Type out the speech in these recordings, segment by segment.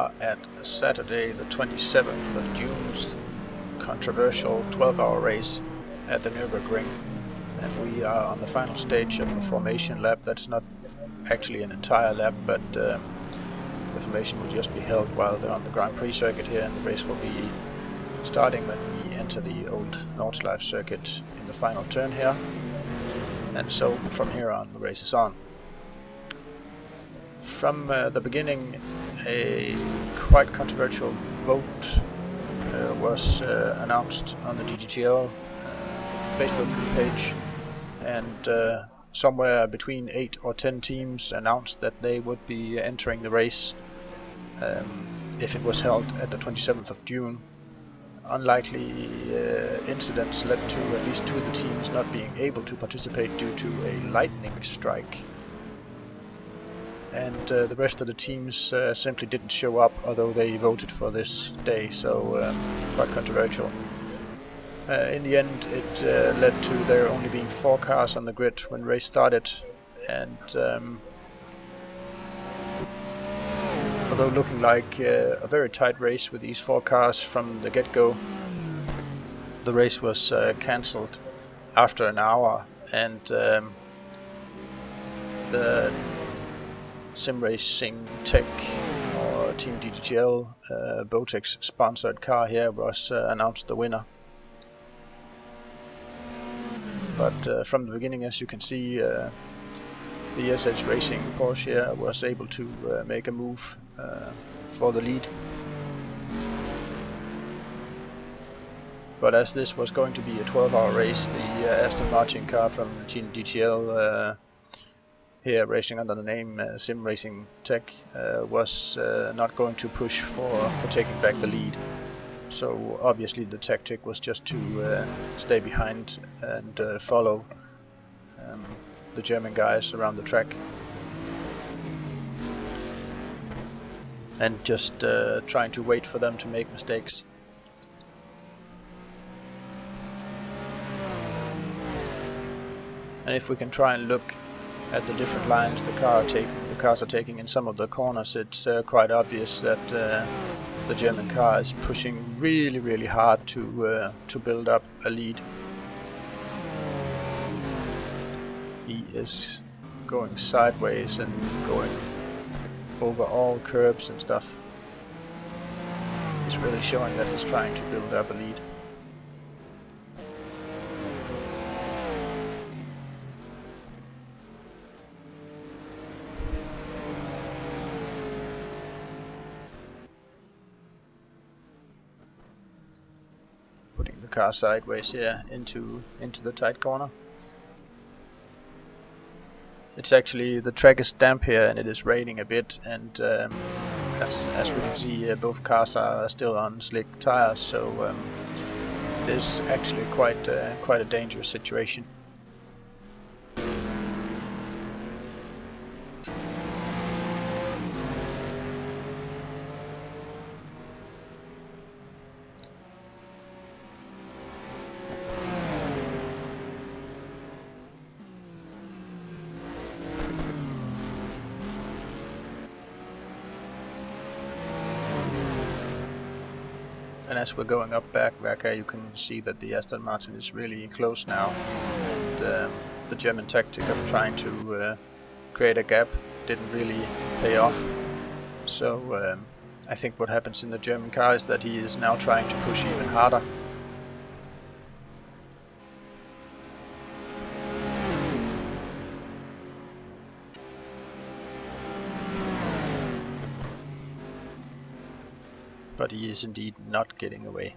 are at Saturday the 27th of June's controversial 12-hour race at the Nürburgring, and we are on the final stage of a formation lap. That's not actually an entire lap, but the formation will just be held while they're on the Grand Prix circuit here, and the race will be starting when we enter the old Nordschleife circuit in the final turn here, and so from here on the race is on. From the beginning, a quite controversial vote was announced on the DGTL Facebook page, and somewhere between 8 or 10 teams announced that they would be entering the race if it was held at the 27th of June. Unlikely incidents led to at least 2 of the teams not being able to participate due to a lightning strike. And the rest of the teams simply didn't show up, although they voted for this day, so quite controversial. In the end, it led to there only being 4 cars on the grid when the race started, and although looking like a very tight race with these 4 cars from the get-go, the race was cancelled after an hour, and the Sim Racing Tech, or Team DGTL, Botex sponsored car here was announced the winner. But from the beginning, as you can see, the SH Racing Porsche here was able to make a move for the lead. But as this was going to be a 12-hour race, the Aston Martin car from Team DGTL here racing under the name Sim Racing Tech was not going to push for taking back the lead. So obviously the tactic was just to stay behind and follow the German guys around the track, and just trying to wait for them to make mistakes. And if we can try and look at the different lines the cars are taking in some of the corners, it's quite obvious that the German car is pushing really hard to build up a lead. He is going sideways and going over all curbs and stuff. He's really showing that he's trying to build up a lead. Putting the car sideways here into the tight corner. It's actually, the track is damp here and it is raining a bit, and as we can see, both cars are still on slick tires, so it is actually quite a dangerous situation. And as we're going up back here, you can see that the Aston Martin is really close now. And the German tactic of trying to create a gap didn't really pay off. So I think what happens in the German car is that he is now trying to push even harder. But he is indeed not getting away.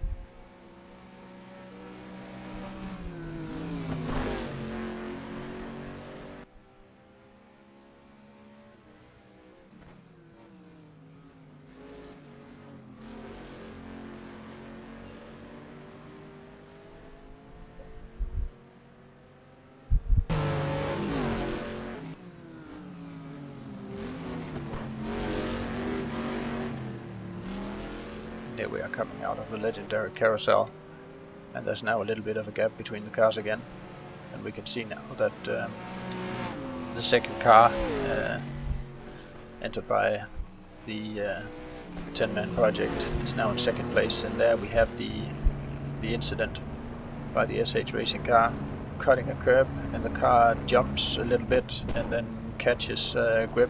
Here we are coming out of the legendary carousel, and there's now a little bit of a gap between the cars again, and we can see now that the second car entered by the 10-man project is now in second place, and there we have the incident by the SH racing car cutting a curb, and the car jumps a little bit and then catches grip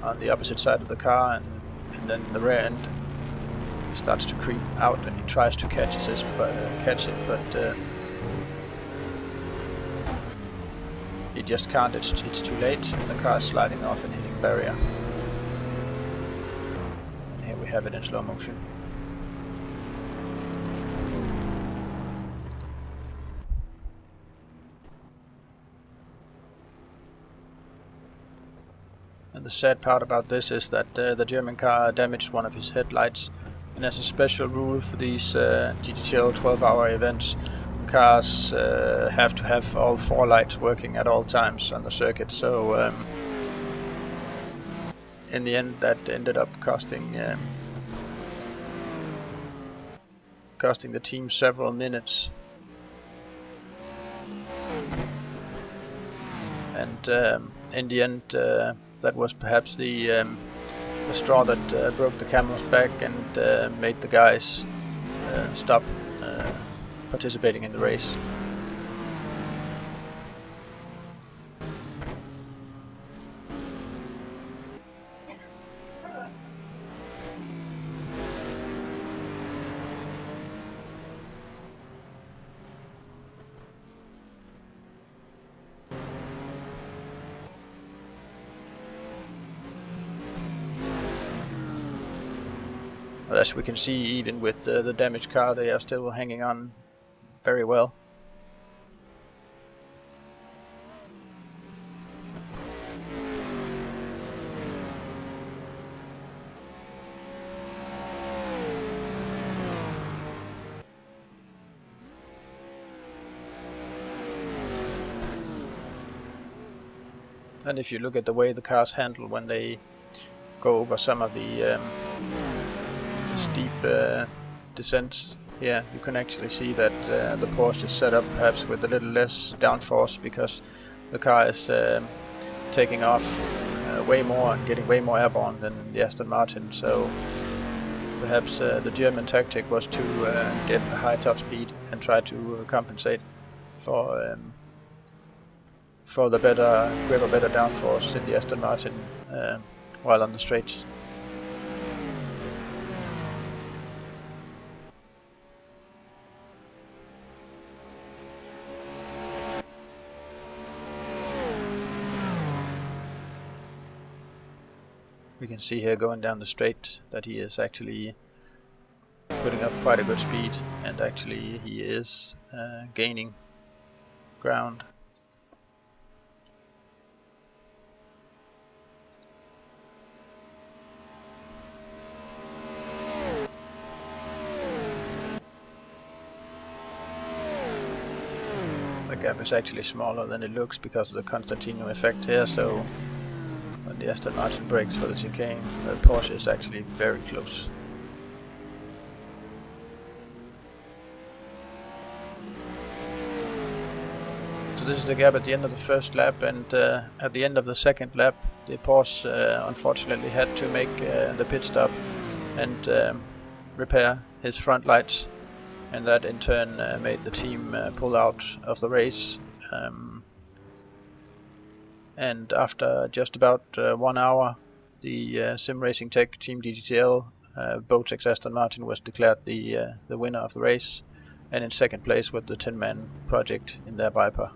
on the opposite side of the car, and then the rear end starts to creep out, and he tries to catch it, but he just can't. It's too late. The car is sliding off and hitting barrier. And here we have it in slow motion. And the sad part about this is that the German car damaged one of his headlights, and as a special rule for these DGTL 12-hour events, cars have to have all 4 lights working at all times on the circuit. So in the end, that ended up costing the team several minutes. And in the end, that was perhaps the straw that broke the camel's back and made the guys stop participating in the race. As we can see, even with the damaged car, they are still hanging on very well. And if you look at the way the cars handle when they go over some of the steep descents here, you can actually see that the Porsche is set up perhaps with a little less downforce, because the car is taking off way more and getting way more airborne than the Aston Martin. So perhaps the German tactic was to get a high top speed and try to compensate for the better grip or better downforce in the Aston Martin while on the straights. We can see here going down the straight that he is actually putting up quite a good speed, and actually he is gaining ground. The gap is actually smaller than it looks because of the Constantino effect here, so when the Aston Martin brakes for the chicane, the Porsche is actually very close. So this is the gap at the end of the first lap, and at the end of the second lap, the Porsche unfortunately had to make the pit stop and repair his front lights, and that in turn made the team pull out of the race. And after just about 1 hour, the Sim Racing Tech Team DGTL Botex Aston Martin was declared the winner of the race, and in second place with the 10-man project in their Viper.